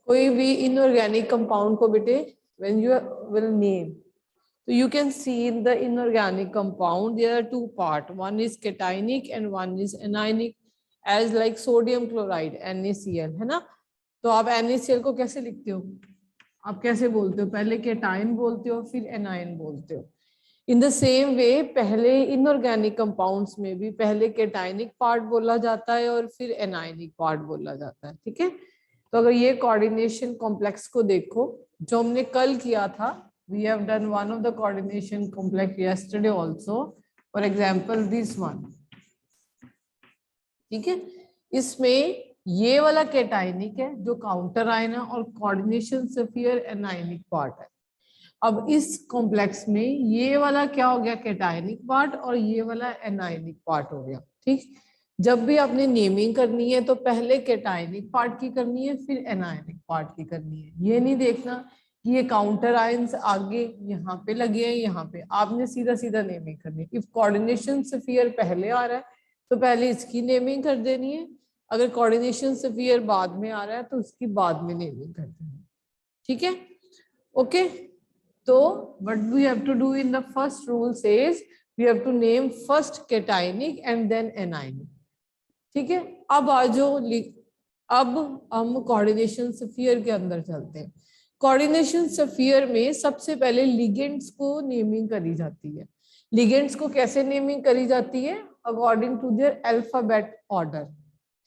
कोई भी inorganic compound को बेटे when you will name, so you can see in the inorganic compound there are two part, one is cationic and one is anionic, as like sodium chloride NaCl, है ना। तो आप NaCl को कैसे लिखते हो, आप कैसे बोलते हो, पहले केटाइन बोलते हो फिर एनायन बोलते हो। इन द सेम वे पहले इनऑर्गेनिक कंपाउंड्स में भी पहले केटाइनिक पार्ट बोला जाता है और फिर एनायनिक पार्ट बोला जाता है, ठीक है। तो अगर ये कोऑर्डिनेशन कॉम्प्लेक्स को देखो जो हमने कल किया था, we have done one of the coordination complex yesterday also, for example this one, ठीक है। इसमें ये वाला केटाइनिक है जो काउंटर आयन है और कोऑर्डिनेशन स्फीयर एनायनिक पार्ट है। अब इस कॉम्प्लेक्स में ये वाला क्या हो गया, केटाइनिक पार्ट, और ये वाला एनायनिक पार्ट हो गया, ठीक। जब भी आपने नेमिंग करनी है तो पहले केटाइनिक पार्ट की करनी है फिर एनायनिक पार्ट की करनी है। ये नहीं देखना कि ये काउंटर आयंस आगे यहाँ पे लगे हैं, यहाँ पे आपने सीधा सीधा नेमिंग करनी है। इफ कोऑर्डिनेशन स्फीयर पहले आ रहा है तो पहले इसकी नेमिंग कर देनी है, अगर कोऑर्डिनेशन स्फीयर बाद में आ रहा है तो उसकी बाद में नेमिंग कर देनी है, ठीक है। ओके, तो what we have to do in the first rule says we have to name first cationic and then anionic, ठीक है। अब आज अब हम कोऑर्डिनेशन स्फीयर के अंदर चलते हैं। कोऑर्डिनेशन स्फीयर में सबसे पहले लिगेंड्स को नेमिंग करी जाती है। लिगेंड्स को कैसे नेमिंग करी जाती है, according to their alphabet order,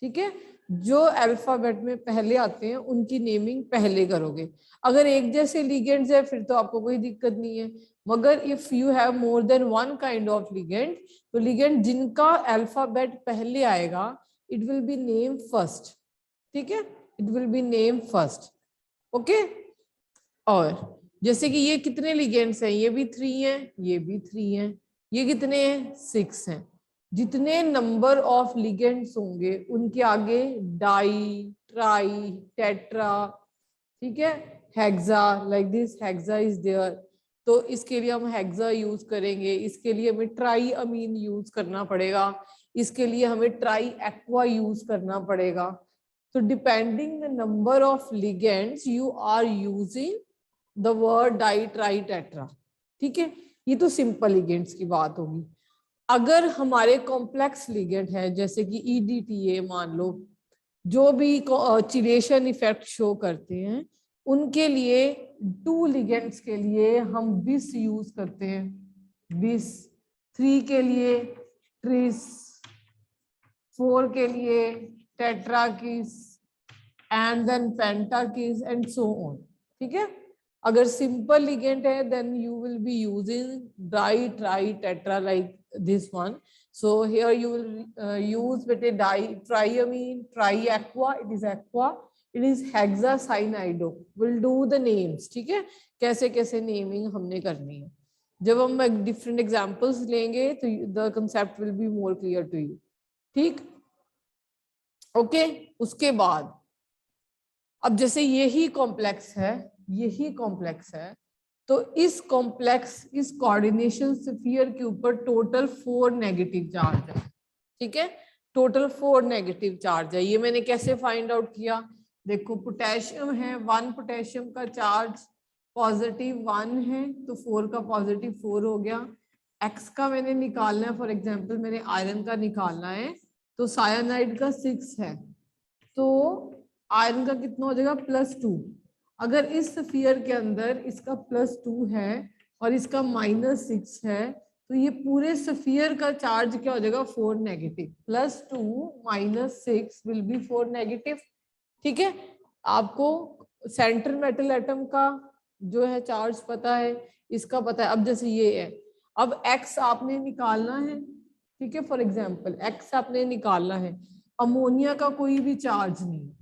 ठीक है। जो अल्फाबेट में पहले आते हैं उनकी नेमिंग पहले करोगे। अगर एक जैसे लिगेंड्स है फिर तो आपको कोई दिक्कत नहीं है, मगर if you have more than one kind of ligand, तो लिगेंड जिनका अल्फाबेट पहले आएगा it will B name first, ठीक है, it will B name first, okay. और जैसे कि ये कितने लिगेंड्स हैं, ये भी 3 हैं, ये भी 3 हैं, ये कितने हैं, 6 हैं। जितने नंबर ऑफ लिगेंड्स होंगे उनके आगे डाई, ट्राई, टेट्रा, ठीक है, hexa, like this hexa is there, तो इसके लिए हम हेक्सा यूज करेंगे, इसके लिए हमें ट्राई अमीन यूज करना पड़ेगा, इसके लिए हमें ट्राई एक्वा यूज करना पड़ेगा। तो depending the number of ligands you are using the word di, tri, tetra, ठीक है। ये तो सिंपल लिगेंड्स की बात होगी। अगर हमारे कॉम्प्लेक्स लिगेंड है जैसे कि EDTA मान लो, जो भी चिलेशन इफेक्ट शो करते हैं, उनके लिए 2 लिगेंड्स के लिए हम बिस यूज करते हैं, बिस, 3 के लिए ट्रिस, 4 के लिए tetrakis and then pentakis and so on, ठीक है। अगर सिंपल लिगेंड है then you will be using di, tri, tetra like this one. So here you will use with a triamine, triaqua, it is aqua, it is hexacyanide. We'll do the names, ठीक है, कैसे कैसे naming हमने करनी है। जब हम different examples लेंगे तो the concept will be more clear to you, ठीक, ओके। उसके बाद अब जैसे यही कॉम्प्लेक्स है, यही कॉम्प्लेक्स है, तो इस कॉम्प्लेक्स, इस कोऑर्डिनेशन स्फीयर के ऊपर टोटल 4 नेगेटिव चार्ज है, ठीक है, टोटल 4 नेगेटिव चार्ज है। ये मैंने कैसे फाइंड आउट किया, देखो पोटेशियम है, 1 पोटेशियम का चार्ज पॉजिटिव 1 है, तो 4 का पॉजिटिव 4 हो गया। एक्स का मैंने निकालना है, फॉर एग्जाम्पल मैंने आयरन का निकालना है, तो साइनाइड का 6 है, तो आयरन का कितना हो जाएगा, +2। अगर इस स्फीयर के अंदर इसका +2 है और इसका -6 है, तो ये पूरे स्फीयर का चार्ज क्या हो जाएगा, 4 नेगेटिव, +2 - 6 विल बी 4 नेगेटिव, ठीक है। आपको सेंटर मेटल एटम का जो है चार्ज पता है, इसका पता है। अब जैसे ये है, अब एक्स आपने निकालना है, ठीक है, फॉर एग्जाम्पल एक्स आपने निकालना है, अमोनिया का कोई भी चार्ज नहीं है,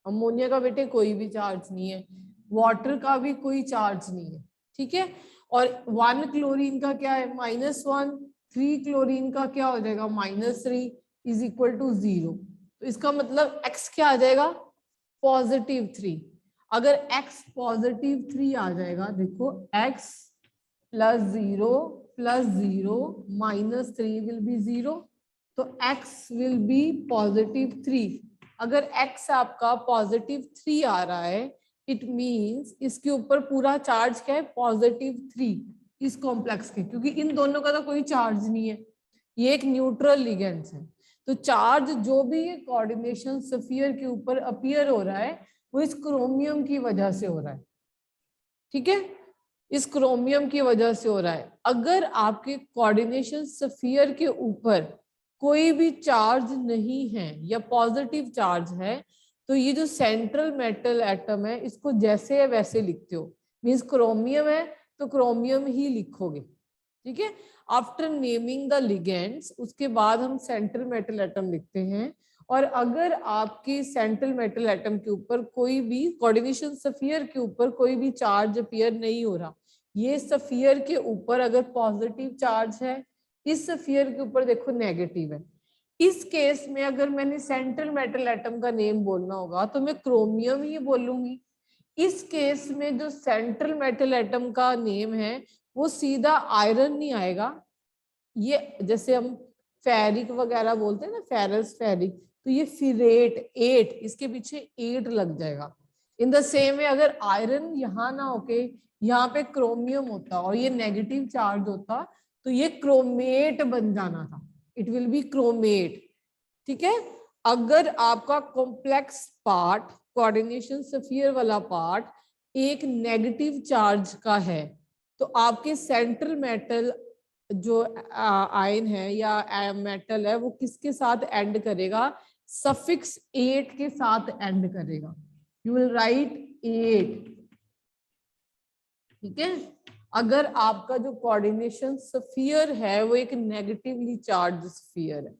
अमोनिया का बेटे कोई भी चार्ज नहीं है, वाटर का भी कोई चार्ज नहीं है, ठीक है। और 1 क्लोरीन का क्या है, -1, 3 क्लोरीन का क्या हो जाएगा, -3 इज इक्वल टू 0। तो इसका मतलब x क्या आ जाएगा, +3। अगर x +3 आ जाएगा, देखो x +0 +0 -3 विल बी 0, तो x विल बी +3, अगर x आपका +3 आ रहा है, इट मींस इसके ऊपर पूरा चार्ज क्या है, +3 इस कॉम्प्लेक्स के, क्योंकि इन दोनों का तो कोई चार्ज नहीं है, ये एक न्यूट्रल लिगेंड्स है। तो चार्ज जो भी ये कोऑर्डिनेशन स्फीयर के ऊपर अपीयर हो रहा है वो इस क्रोमियम की वजह से हो रहा है, ठीक है, इस क्रोमियम की वजह से हो रहा है। अगर आपके कोऑर्डिनेशन स्फीयर के ऊपर कोई भी चार्ज नहीं है या पॉजिटिव चार्ज है, तो ये जो सेंट्रल मेटल एटम है इसको जैसे है वैसे लिखते हो, मींस क्रोमियम है तो क्रोमियम ही लिखोगे, ठीक है। आफ्टर नेमिंग द लिगेंड्स उसके बाद हम सेंट्रल मेटल एटम लिखते हैं। और अगर आपके सेंट्रल मेटल एटम के ऊपर कोई भी कोऑर्डिनेशन स्फीयर के ऊपर कोई भी चार्ज अपीयर नहीं हो रहा, ये स्फीयर के ऊपर अगर पॉजिटिव चार्ज है, इस स्फीयर के ऊपर देखो नेगेटिव है, इस केस में अगर मैंने सेंट्रल मेटल एटम का नेम बोलना होगा तो मैं क्रोमियम ही बोलूंगी। इस केस में जो सेंट्रल मेटल एटम का नेम है वो सीधा आयरन नहीं आएगा, ये जैसे हम फेरिक वगैरह बोलते हैं ना, फेरस फेरिक, तो ये फिरेट 8, इसके पीछे 8 लग जाएगा। इन द सेम वे अगर आयरन यहाँ ना होके यहाँ पे क्रोमियम होता और ये नेगेटिव चार्ज होता तो ये क्रोमेट बन जाना था, इट विल बी क्रोमेट, ठीक है। अगर आपका कॉम्प्लेक्स पार्ट कोऑर्डिनेशन स्फीयर वाला पार्ट एक नेगेटिव चार्ज का है तो आपके सेंट्रल मेटल जो आयन है या मेटल है वो किसके साथ एंड करेगा, सफिक्स 8 के साथ एंड करेगा, यू विल राइट 8, ठीक है। अगर आपका जो कोऑर्डिनेशन स्फीयर है वो एक नेगेटिवली चार्ज स्फीयर है,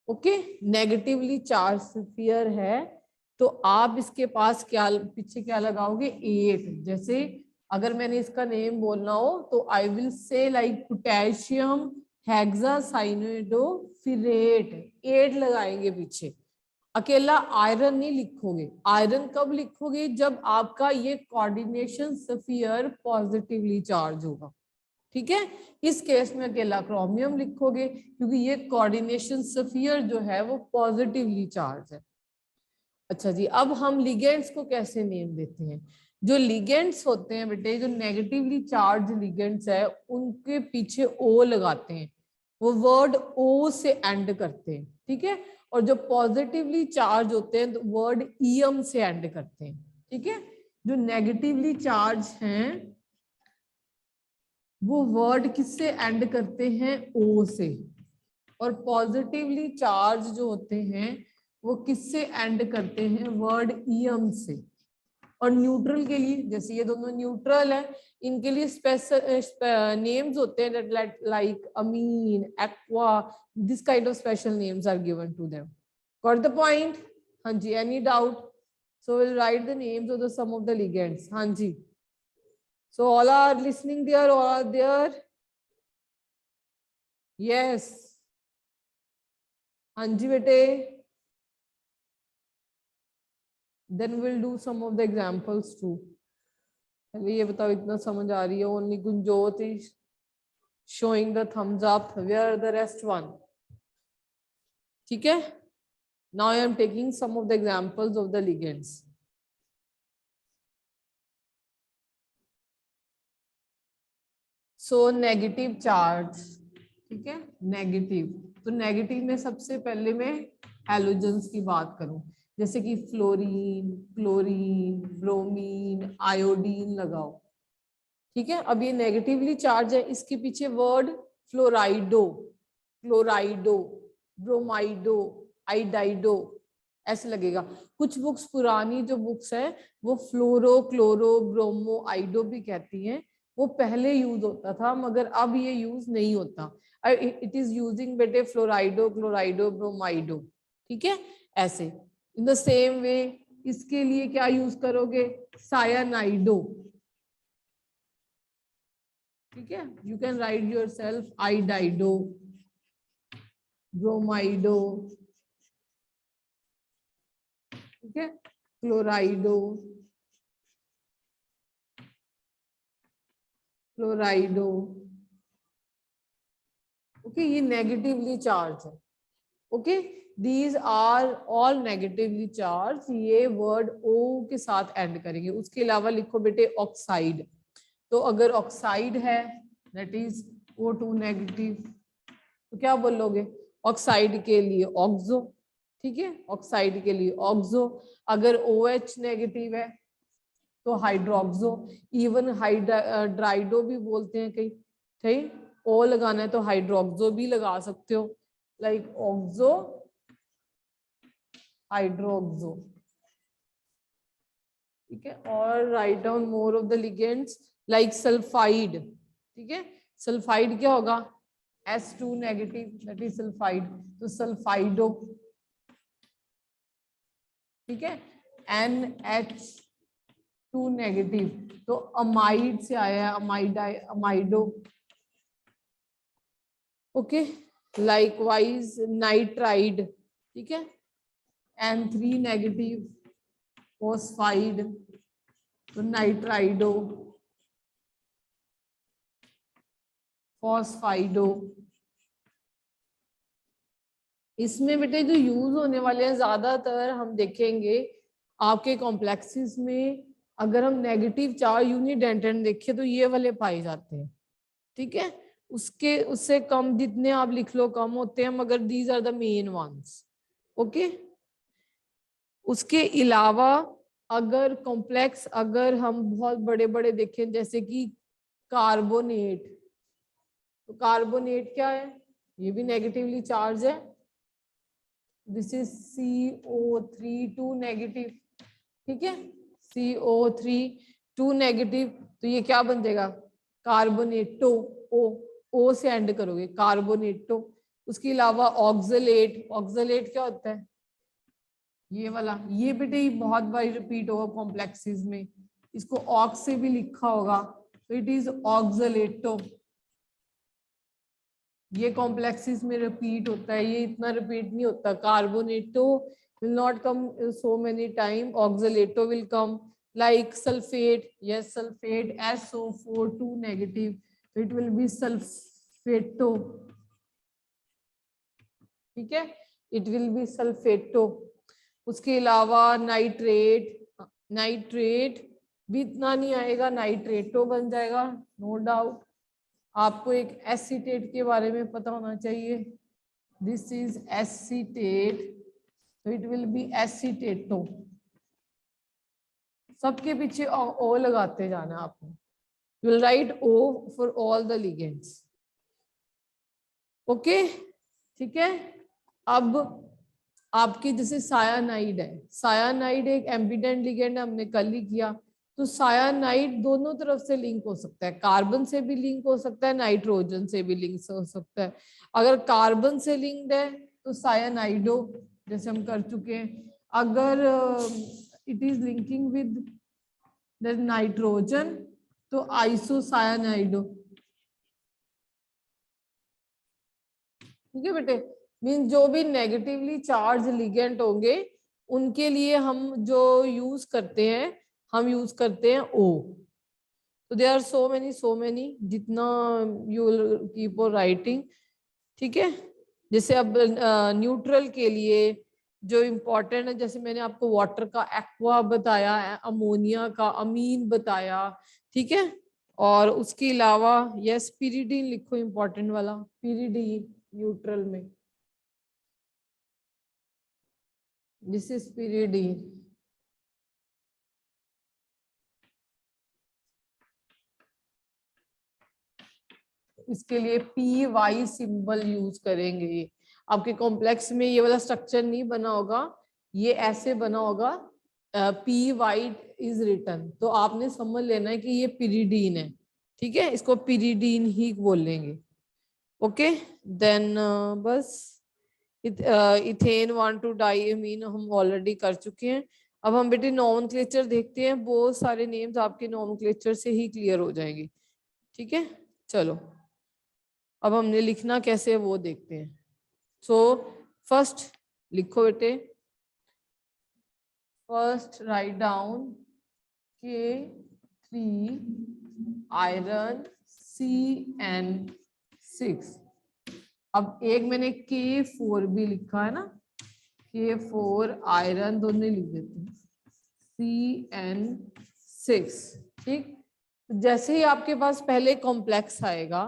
ओके, नेगेटिवली चार्ज स्फीयर है, तो आप इसके पास क्या पीछे क्या लगाओगे, 8। जैसे अगर मैंने इसका नेम बोलना हो तो I will say like potassium hexacyanidoferrate, 8 लगाएंगे पीछे। अकेला आयरन नहीं लिखोगे, आयरन कब लिखोगे, जब आपका ये कोऑर्डिनेशन स्फीयर पॉजिटिवली चार्ज होगा, ठीक है। इस केस में अकेला क्रोमियम लिखोगे क्योंकि ये कोऑर्डिनेशन स्फीयर जो है वो पॉजिटिवली चार्ज है। अच्छा जी, अब हम लिगेंड्स को कैसे नेम देते हैं। जो लिगेंड्स होते हैं बेटे, जो नेगेटिवली चार्ज लिगेंड्स है उनके पीछे ओ लगाते हैं, वो वर्ड ओ से एंड करते हैं, ठीक है। और जो पॉजिटिवली चार्ज होते हैं तो वर्ड ईएम से एंड करते हैं, ठीक है। जो नेगेटिवली चार्ज हैं वो वर्ड किससे एंड करते हैं, ओ से, और पॉजिटिवली चार्ज जो होते हैं वो किससे एंड करते हैं, वर्ड ईएम से। और न्यूट्रल के लिए, जैसे ये दोनों न्यूट्रल है, इनके लिए स्पेशल नेम्स होते हैं like ammine, aqua, this kind of special names are given to them. Got the point? हाँ जी, any doubt? So will write the names of the some of the ligands. हाँ जी, so all are listening there, all are there? Yes, हाँ जी बेटे। then we'll do some of the examples too. पहले ये बताओ इतना समझ आ रही है? only Gunjot is showing the thumbs up, where are the rest one? ठीक है, now I am taking some of the examples of the ligands. so negative charge, ठीक है, नेगेटिव, तो नेगेटिव में सबसे पहले मैं हैलोजेंस की बात करूं, जैसे कि फ्लोरीन, क्लोरीन, ब्रोमीन, आयोडीन लगाओ, ठीक है। अब ये नेगेटिवली चार्ज है, इसके पीछे वर्ड फ्लोराइडो, क्लोराइडो, ब्रोमाइडो, आइडाइडो ऐसे लगेगा। कुछ बुक्स पुरानी जो बुक्स है वो फ्लोरो, क्लोरो, ब्रोमो, आइडो भी कहती हैं, वो पहले यूज होता था मगर अब ये यूज नहीं होता, इट इज यूजिंग बेटे फ्लोराइडो, क्लोराइडो, ब्रोमाइडो, ठीक है। ऐसे इन द सेम वे इसके लिए क्या यूज करोगे, सायानाइडो, ठीक है। You can write yourself iodido, bromido, ठीक है, क्लोराइडो, क्लोराइडो, ओके, ये नेगेटिवली चार्ज है, okay. These are all negatively charge, ये वर्ड ओ के साथ एंड करेंगे। उसके अलावा लिखो बेटे ऑक्साइड, तो अगर ऑक्साइड है दैट इज O2 नेगेटिव, तो क्या बोलोगे ऑक्साइड के लिए ऑक्सो, ठीक है, ऑक्साइड के लिए ऑक्सो। अगर OH नेगेटिव है तो हाइड्रोक्सो, इवन ड्राइडो भी बोलते हैं कहीं, ठीक, ओ लगाना है तो हाइड्रोक्सो भी लगा सकते हो, लाइक ऑक्सो हाइड्रोक्सो, ठीक है। और write down more of the ligands like sulphide, ठीक है, सल्फाइड क्या होगा S2 negative that is sulphide, तो सल्फाइडो, ठीक है, NH2 नेगेटिव, तो अमाइड से आया है अमाइडो, ओके। लाइकवाइज नाइट्राइड, ठीक है, N3 नेगेटिव फोस्फाइड, तो नाइट्राइडो फॉस्फाइडो। इसमें बेटे जो यूज होने वाले हैं ज्यादातर हम देखेंगे आपके कॉम्प्लेक्सेस में, अगर हम नेगेटिव चार्ज यूनिडेंटेट देखें तो ये वाले पाए जाते हैं, ठीक है। उसके उससे कम जितने आप लिख लो कम होते हैं, मगर these are the main ones, okay. उसके अलावा अगर कॉम्प्लेक्स अगर हम बहुत बड़े बड़े देखें जैसे कि कार्बोनेट, तो कार्बोनेट क्या है, ये भी नेगेटिवली चार्ज है, दिस इज CO3 2 नेगेटिव, ठीक है, CO3 2 नेगेटिव, तो ये क्या बन जाएगा कार्बोनेटो, ओ से एंड करोगे कार्बोनेटो। उसके अलावा ऑक्सलेट, ऑक्सलेट क्या होता है ये वाला, ये बेटे ही बहुत बार रिपीट होगा कॉम्प्लेक्सेस में, इसको ऑक्स से भी लिखा होगा, तो इट इज ऑक्सलेटो। ये कॉम्प्लेक्सेस में रिपीट होता है, ये इतना रिपीट नहीं होता। कार्बोनेटो will not come so many time, oxalato will come, like sulfate, yes sulfate SO4 2 negative, so it will be sulfato, ठीक है, it will be sulfato। उसके अलावा नाइट्रेट, नाइट्रेट भी इतना नहीं आएगा, नाइट्रेटो बन जाएगा नो डाउट। आपको एक एसीटेट के बारे में पता होना चाहिए, दिस इज एसीटेट, तो इट विल बी एसीटेटो। सबके पीछे ओ लगाते जाना आपने, you will right O for all the ligands, okay, ठीक है। अब आपकी जैसे सायानाइड है, सायानाइड एक एम्बिडेंट लिगेंड हमने कल ही किया, तो सायानाइड दोनों तरफ से लिंक हो सकता है, कार्बन से भी लिंक हो सकता है, नाइट्रोजन से भी लिंक हो सकता है। अगर कार्बन से लिंक्ड है तो सायानाइडो, जैसे हम कर चुके हैं। अगर it is linking with nitrogen तो आइसोसायानाइडो, ठीक है बेटे। मीन जो भी नेगेटिवली चार्ज लिगेंड होंगे उनके लिए हम जो यूज करते हैं, हम यूज करते हैं O। तो देयर आर सो मेनी जितना you will keep on writing, ठीक है। जैसे अब न्यूट्रल के लिए जो इम्पोर्टेंट है, जैसे मैंने आपको वाटर का एक्वा बताया है, अमोनिया का अमीन बताया, ठीक है। और उसके अलावा यस पिरिडीन लिखो इम्पोर्टेंट वाला, पिरिडीन न्यूट्रल में, दिस इज पिरिडीन। इसके लिए PY सिंबल यूज करेंगे। आपके कॉम्प्लेक्स में ये वाला स्ट्रक्चर नहीं बना होगा, ये ऐसे बना होगा, PY इज रिटन, तो आपने समझ लेना है कि ये पिरिडीन है, ठीक है, इसको पिरिडीन ही बोलेंगे, ओके। देन बस इथेन 1,2 डाइमीन हम ऑलरेडी कर चुके हैं। अब हम बेटे नॉमेनक्लेचर देखते हैं, बहुत सारे नेम्स आपके नॉमेनक्लेचर से ही क्लियर हो जाएंगे, ठीक है। चलो अब हमने लिखना कैसे है वो देखते हैं। सो फर्स्ट लिखो बेटे, first write down K3 iron CN6। अब एक मैंने K4 भी लिखा है ना, K4 आयरन दोनों लिख देते हैं CN6। ठीक, जैसे ही आपके पास पहले कॉम्प्लेक्स आएगा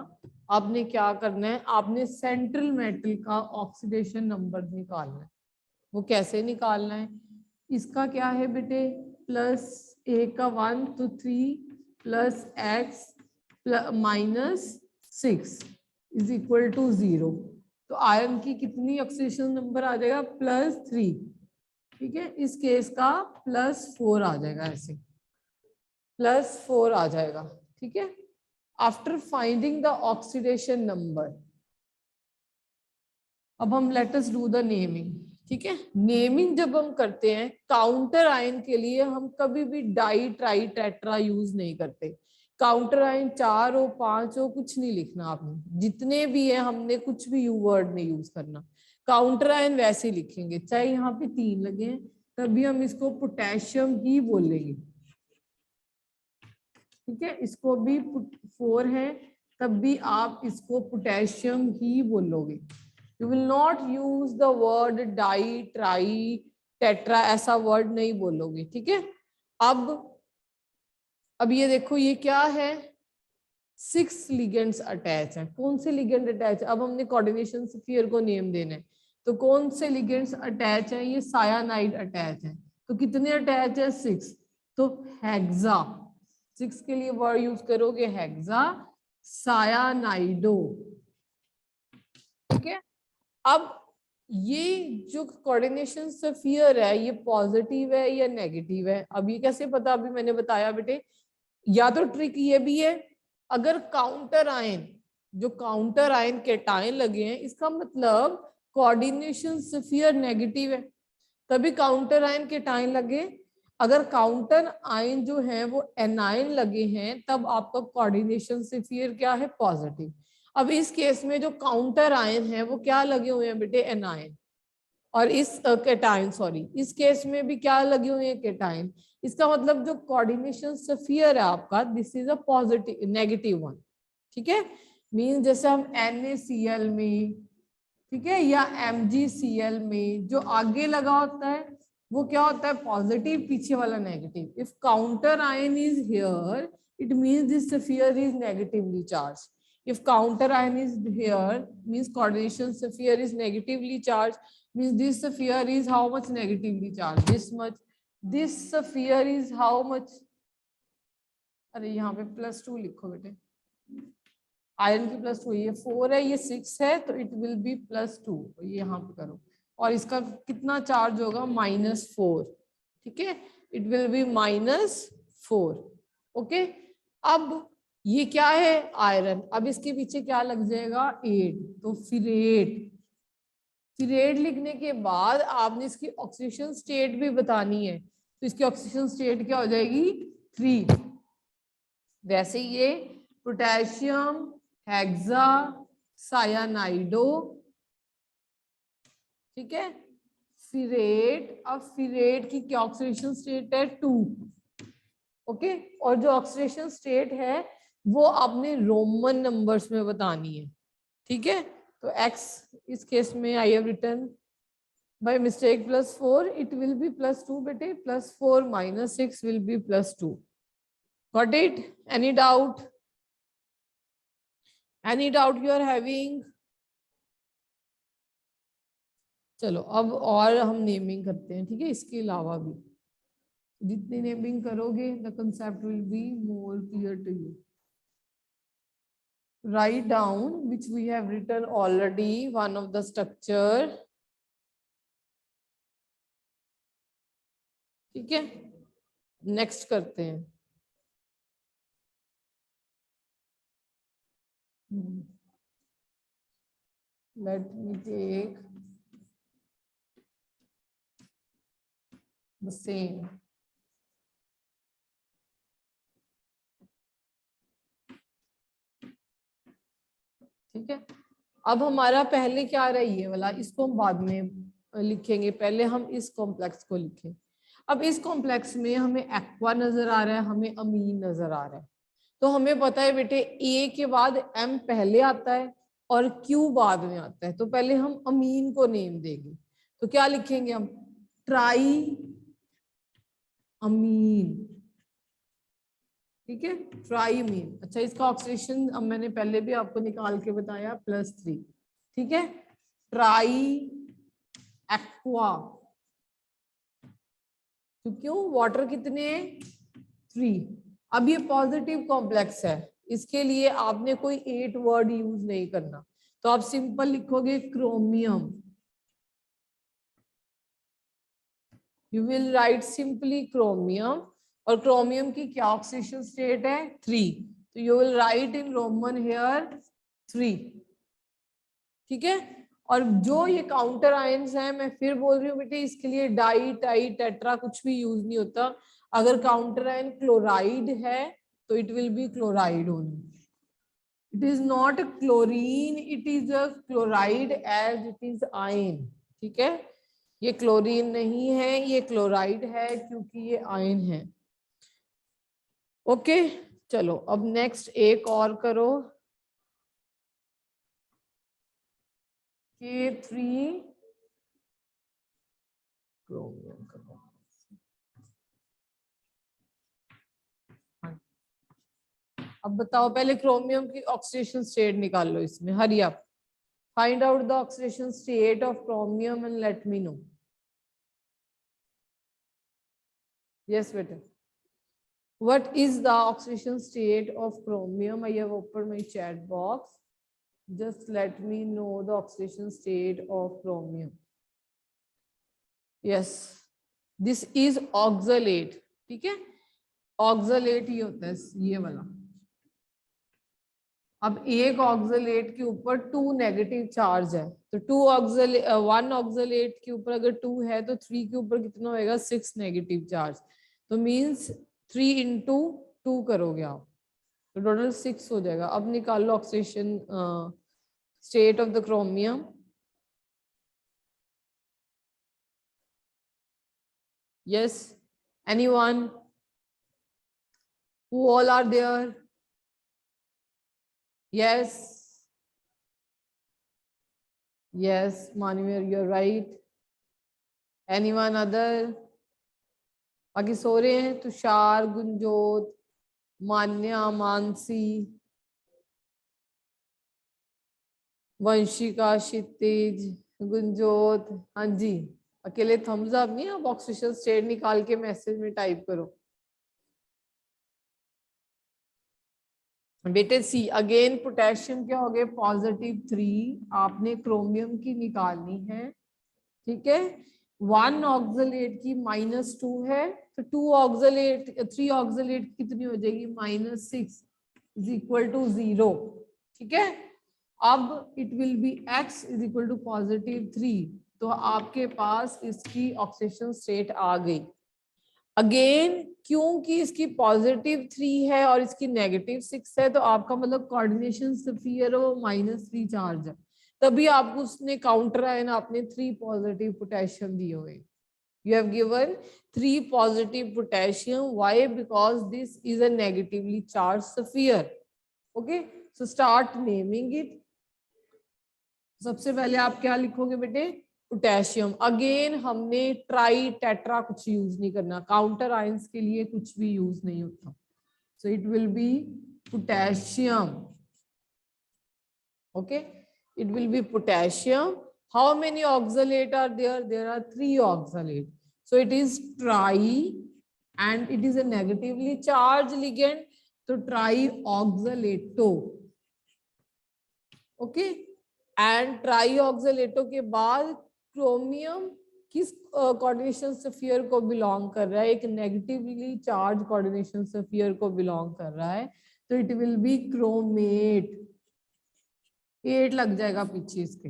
आपने क्या करना है, आपने सेंट्रल मेटल का ऑक्सीडेशन नंबर निकालना है। वो कैसे निकालना है, इसका क्या है बेटे, प्लस ए का 1 तो 3 plus x -6 is equal to 0। तो आयरन की कितनी ऑक्सीडेशन नंबर आ जाएगा, +3। ठीक है, इस केस का +4 आ जाएगा, ऐसे +4 आ जाएगा। ठीक है, after finding the oxidation number अब हम let us do the naming. ठीक है, नेमिंग जब हम करते हैं काउंटर आयन के लिए हम कभी भी डाई ट्राई टेट्रा यूज नहीं करते। काउंटर आयन 4 हो 5 हो कुछ नहीं लिखना आपने, जितने भी है हमने कुछ भी यू वर्ड नहीं यूज करना। काउंटर आयन वैसे ही लिखेंगे, चाहे यहाँ पे 3 लगे हैं तभी हम इसको पोटेशियम ही बोलेंगे। ठीक है, इसको भी 4 है तब भी आप इसको पोटेशियम ही बोलोगे। You will not use the word di tri tetra, ऐसा वर्ड नहीं बोलोगे। ठीक है, अब ये देखो ये क्या है, 6 लिगेंड्स अटैच है। कौन से लिगेंड अटैच है, अब हमने कोऑर्डिनेशन स्फीयर को नेम देना है, तो कौन से लिगेंड्स अटैच है, ये सायानाइड अटैच है। तो कितने अटैच है, 6। तो हेक्सा, 6 के लिए वर्ड यूज करोगे हेक्सा सायानाइडो। ठीक है, अब ये जो कोऑर्डिनेशन स्फीयर है ये पॉजिटिव है या नेगेटिव है, अब ये कैसे पता, अभी मैंने बताया बेटे, या तो ट्रिक ये भी है, अगर काउंटर आयन, जो काउंटर आयन कैटायन लगे हैं इसका मतलब कोऑर्डिनेशन स्फीयर नेगेटिव है, तभी काउंटर आयन कैटायन लगे। अगर काउंटर आयन जो है वो एनायन लगे हैं तब आपका कोऑर्डिनेशन स्फीयर क्या है, पॉजिटिव। अब इस केस में जो काउंटर आयन है वो क्या लगे हुए हैं बेटे, एनायन, और इस कैटायन सॉरी इस केस में भी क्या लगे हुए हैं, कैटायन। इसका मतलब जो कोऑर्डिनेशन स्फीयर है आपका, this is a positive negative one. ठीक है, मीन जैसे हम NaCl में, ठीक है, या MgCl में जो आगे लगा होता है वो क्या होता है, पॉजिटिव, पीछे वाला negative. If counter ion is here it means this sphere is negatively charge. If counter ion is here means coordination sphere is negatively charged, means this sphere is how much negatively charged, this much, this sphere is how much, अरे यहाँ पे +2 लिखो बेटे, iron की +2, ये 4 है ये 6 है तो इट विल बी +2, ये यहाँ पे करो, और इसका कितना चार्ज होगा, -4। ठीक है, इट विल बी -4। ओके, अब ये क्या है, आयरन, अब इसके पीछे क्या लग जाएगा, 8, तो फिरेट। फिरेट लिखने के बाद आपने इसकी ऑक्सीडेशन स्टेट भी बतानी है, तो इसकी ऑक्सीडेशन स्टेट क्या हो जाएगी, 3। वैसे ये पोटेशियम हेक्सा सायानाइडो, ठीक है, फिरेट। अब फिरेट की क्या ऑक्सीडेशन स्टेट है, 2। ओके, और जो ऑक्सीडेशन स्टेट है वो आपने रोमन नंबर्स में बतानी है। ठीक है, तो x इस केस में I have written by mistake +4, it will be +2 बेटे, +4 - 6 will be +2। Got it, any doubt, any doubt you are having. चलो अब और हम नेमिंग करते हैं। ठीक है, इसके अलावा भी जितनी नेमिंग करोगे the concept will be more clear to you. Write down which we have written already one of the structure. ठीक है, नेक्स्ट करते हैं। Let me take the same. ठीक है, अब हमारा पहले क्या रहा है, ये वाला, इसको हम बाद में लिखेंगे, पहले हम इस कॉम्प्लेक्स को लिखें। अब इस कॉम्प्लेक्स में हमें एक्वा नजर आ रहा है, हमें अमीन नजर आ रहा है, तो हमें पता है बेटे ए के बाद एम पहले आता है और क्यू बाद में आता है, तो पहले हम अमीन को नेम देंगे। तो क्या लिखेंगे हम, ट्राई अमीन, ठीक है, ट्राईमीन। अच्छा, इसका ऑक्सीडेशन अब मैंने पहले भी आपको निकाल के बताया, +3, ठीक है। ट्राई एक्वा, तो क्यों, वाटर कितने हैं, 3। अब ये पॉजिटिव कॉम्प्लेक्स है, इसके लिए आपने कोई 8 वर्ड यूज नहीं करना, तो आप सिंपल लिखोगे chromium, you will write simply chromium. और क्रोमियम की क्या ऑक्सीडेशन स्टेट है, 3, तो you will write in Roman here 3, ठीक है। और जो ये काउंटर आयंस हैं, मैं फिर बोल रही हूँ बेटे, इसके लिए डाई टाई टेट्रा कुछ भी यूज नहीं होता। अगर काउंटर आयन क्लोराइड है तो it will be chloride only, it is not chlorine, it is a chloride as it is ion, ठीक है। ये क्लोरीन नहीं है, ये क्लोराइड है क्योंकि ये आयन है। ओके, चलो अब नेक्स्ट एक और करो, K3 क्रोमियम करो। अब बताओ, पहले क्रोमियम की ऑक्सीडेशन स्टेट निकाल लो इसमें, hurry up, find out the oxidation state of chromium and let me know. Yes बेटा, what is the oxidation state of chromium? I have opened my chat box, just let me know the oxidation state of chromium. Yes, this is oxalate, ठीक है, oxalate ही होता है ये वाला। अब एक oxalate के ऊपर 2 नेगेटिव चार्ज है, तो 1 ऑक्सलेट के ऊपर अगर 2 है तो 3 के ऊपर कितना होएगा, 6 नेगेटिव चार्ज, तो मींस 3 × 2 करोगे आप, तो टोटल 6 हो जाएगा। अब निकाल लो oxidation state of the chromium. Yes, anyone, who all are there? Yes, yes Manveer, you are right. Anyone other? बाकी सो रहे हैं, तुषार, गुंजोत, मान्या, मानसी, वंशिका, क्षितिज, गुंजोत, हाँ जी। अकेले थम्स अप नहीं, आप ऑक्सीजन स्टेट निकाल के मैसेज में टाइप करो। बेटे सी अगेन, पोटेशियम क्या हो गए, +3, आपने क्रोमियम की निकालनी है, ठीक है। 1 ऑक्सलेट की -2 है, तो 3 ऑक्सलेट कितनी हो जाएगी, -6 = 0, ठीक है। अब इट विल बी x = +3, तो आपके पास इसकी ऑक्सीडेशन स्टेट आ गई। अगेन क्योंकि इसकी +3 है और इसकी -6 है, तो आपका मतलब कोऑर्डिनेशन स्फीयर वो -3 चार्ज है, तभी आपको उसने काउंटर आयन आपने 3 पॉजिटिव पोटेशियम दिए हुए। You have given 3 positive potassium. Why? Because this is a negatively charged sphere. Okay, so start naming it. सबसे पहले आप क्या लिखोगे बेटे, पोटेशियम। अगेन हमने ट्राई टेट्रा कुछ यूज नहीं करना, काउंटर आयंस के लिए कुछ भी यूज नहीं होता, so it will be potassium. Okay, it will be potassium. How many oxalate are there? There are 3 oxalate, so it is tri and it is a negatively charged ligand, तो trioxalato, okay. And ट्राईऑक्सलेटो के बाद chromium किस coordination sphere को belong कर रहा है, एक negatively charge coordination sphere को बिलोंग कर रहा है, तो इट विल बी क्रोमेट, 8 लग जाएगा पीछे इसके,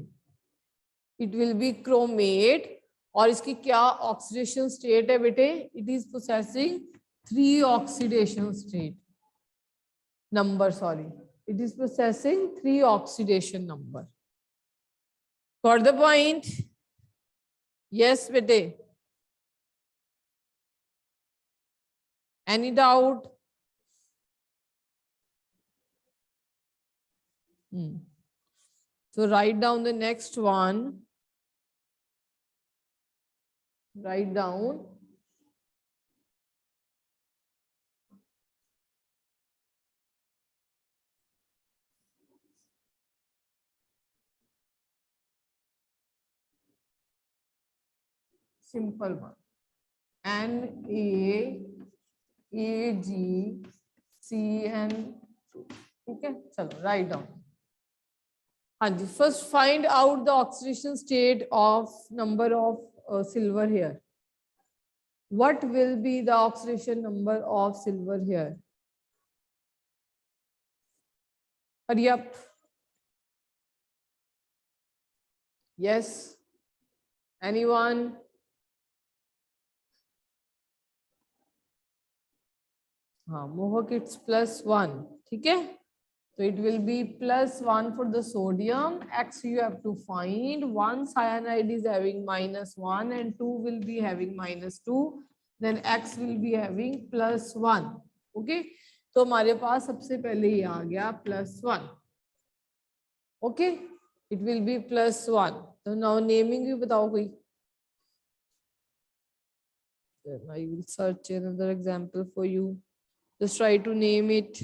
इट विल बी क्रोमेट। और इसकी क्या ऑक्सीडेशन स्टेट है बेटे, it is possessing 3 oxidation state number, sorry, it is possessing 3 oxidation number. Got the point? Yes bete, any doubt? So write down the next one. write down simple one. NaAgCN, ठीक है, चलो write down. हाँ जी, first find out the oxidation state of number of silver here. What will be the oxidation number of silver here? Hurry up. Yes. Anyone? हाँ, मोहक it's +1, ठीक है, so it will be +1 for the sodium. X you have to find. One cyanide is having -1 and 2 will be having -2. Then X will be having +1. Okay, तो हमारे पास सबसे पहले ये आ गया +1. Okay, it will be +1. तो now naming भी बताओ कोई. Then I will search another example for you. Just try to name it.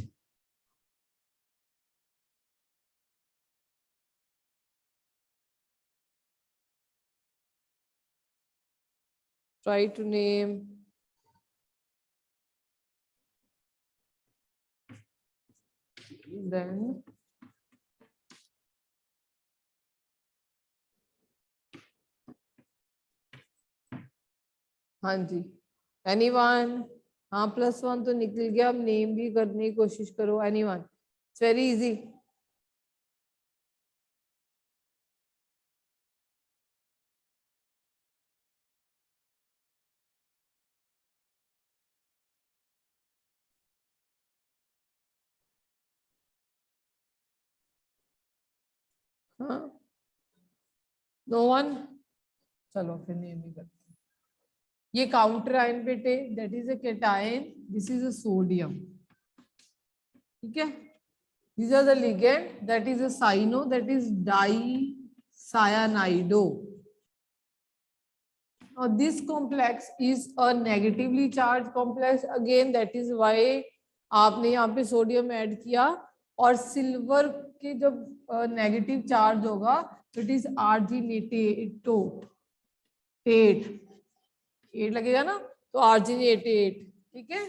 Try to name. Then हाँ जी, एनीवन? हाँ, +1 तो निकल गया, अब नेम भी करने की कोशिश करो। एनीवन? It's very easy. हाँ, नो वन? चलो फिर नेम ही करते हैं। ये काउंटर आयन बेटे, that is a cation, this is a sodium, ठीक है। These are the ligand, that is a cyano, that is dicyanide. Now this complex is a negatively charged complex, again that is why आपने यहाँ पे sodium add किया, और silver के जब negative charge होगा तो इट इज आर्जिनेटेट, एट लगेगा ना, तो आर्जिनेटेट, ठीक है,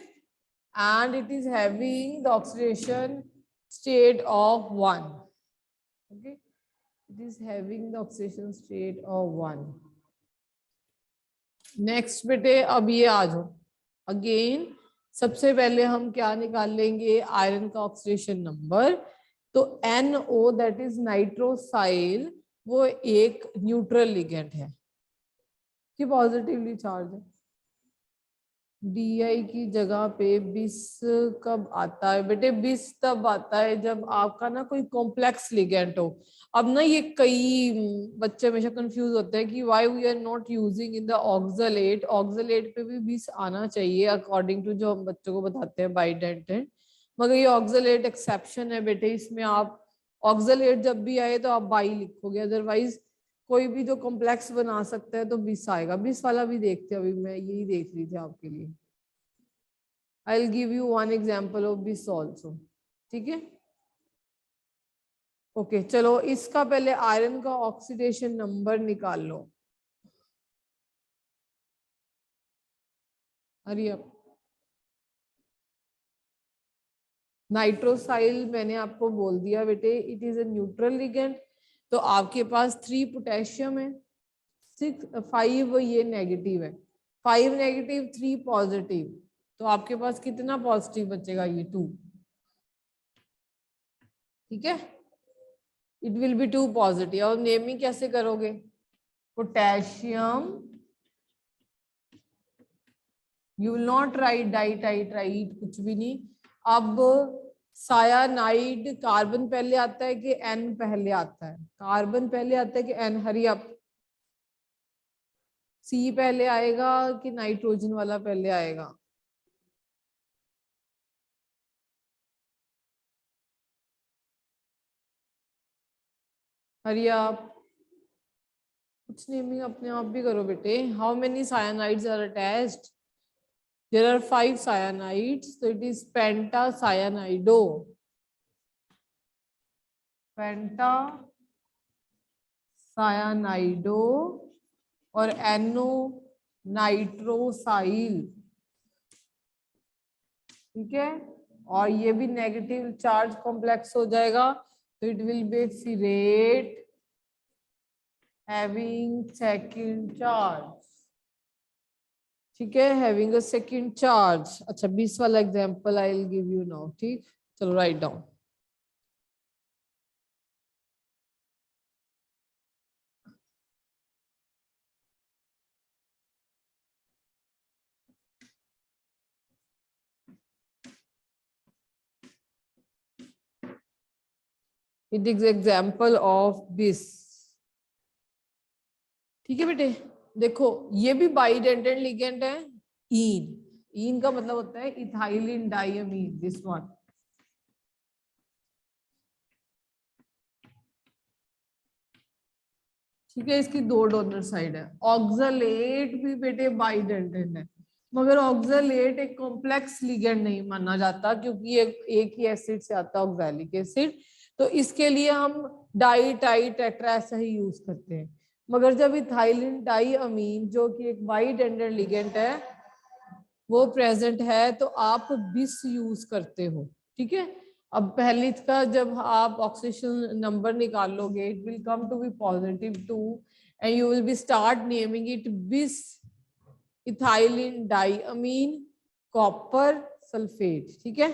and it is having the oxidation state of 1. Okay, it is having the oxidation state of 1. Next बेटे, अब ये आ जाओ। अगेन सबसे पहले हम क्या निकाल लेंगे, आयरन का ऑक्सीडेशन नंबर। तो NO दैट इज नाइट्रोसाइल, वो एक न्यूट्रल लिगेंड है कि पॉजिटिवली चार्ज है। DI की जगह पे 20 कब आता है बेटे? 20 तब आता है जब आपका ना कोई कॉम्प्लेक्स लिगेंड हो। अब ना ये कई बच्चे हमेशा कंफ्यूज होते हैं कि why we are not using in the oxalate. Oxalate पे भी 20 आना चाहिए अकॉर्डिंग टू जो हम बच्चों को बताते हैं बाइडेंटेंट, मगर ये ऑक्सलेट एक्सेप्शन है बेटे, इसमें आप ऑक्सलेट जब भी आए तो आप बाई लिखोगे, अदरवाइज कोई भी जो कॉम्प्लेक्स बना सकता है तो 20 आएगा। 20 वाला भी देखते हैं, अभी मैं यही देख रही थी आपके लिए। आई will give you one example of 20 also, ठीक है। ओके, चलो इसका पहले आयरन का ऑक्सीडेशन नंबर निकाल लो। Hurry up. नाइट्रोसाइल मैंने आपको बोल दिया बेटे, it is a neutral ligand. तो आपके पास 3 पोटेशियम है, 5 ये नेगेटिव है, 5 नेगेटिव 3 पॉजिटिव, तो आपके पास कितना पॉजिटिव बचेगा? ये 2, ठीक है, इट विल बी 2 पॉजिटिव। और नेमिंग कैसे करोगे? Potassium, you will not write dinitrite, कुछ भी नहीं। अब सायानाइड, कार्बन पहले आता है कि एन पहले आता है? कार्बन पहले आता है कि एन? Hurry up. सी पहले आएगा कि नाइट्रोजन वाला पहले आएगा? Hurry up. कुछ नेमिंग अपने आप भी करो बेटे। How many cyanides are attached? There are 5 cyanides, so it is pentacyanidो, पेंटासायानाइडो और एनो नाइट्रोसाइल। ठीक है, और ये भी नेगेटिव चार्ज कॉम्प्लेक्स हो जाएगा, तो it will be ferrate having second charge. ठीक है, हैविंग अ सेकंड चार्ज। अच्छा 20 वाला example I will give you now. ठीक, चलो write down. It is example of this. ठीक है बेटे, देखो ये भी बाइडेंटेड लिगेंड है। ईन का मतलब होता है इथाइलिन डाइअमीन, दिस वन। ठीक है, इसकी 2 डोनर साइड है। ऑक्सलेट भी बेटे बाइडेंटेड है, मगर ऑक्सलेट एक कॉम्प्लेक्स लिगेंड नहीं माना जाता, क्योंकि एक ही एसिड से आता है ऑक्सैलिक एसिड, तो इसके लिए हम डाई टाई टेट्रा ऐसा ही यूज करते हैं। मगर जब इथाइलिन डाइअमीन जो कि एक बाइडेंटेड लिगेंड है वो प्रेजेंट है, तो आप बिस यूज करते हो। ठीक है, अब पहली का जब आप ऑक्सीडेशन नंबर निकालोगे, it will come to be +2 and you will be start naming it bis ethylene diamine copper sulphate. ठीक है,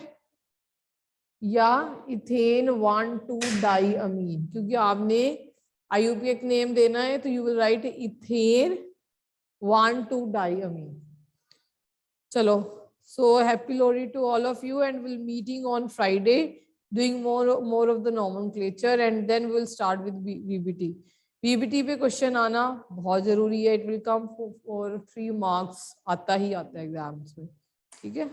या इथेन 1,2 डाइअमीन, क्योंकि आपने IUPAC नेम देना है, तो यू विल राइट इथेन 1,2 डाइअमीन। चलो, so happy Lori to all of you, and we'll meeting on Friday doing more of the nomenclature, and then we'll start with VBT. VBT पे question आना बहुत जरूरी है, it will come for 3 marks, आता ही आता है exams में। ठीक है।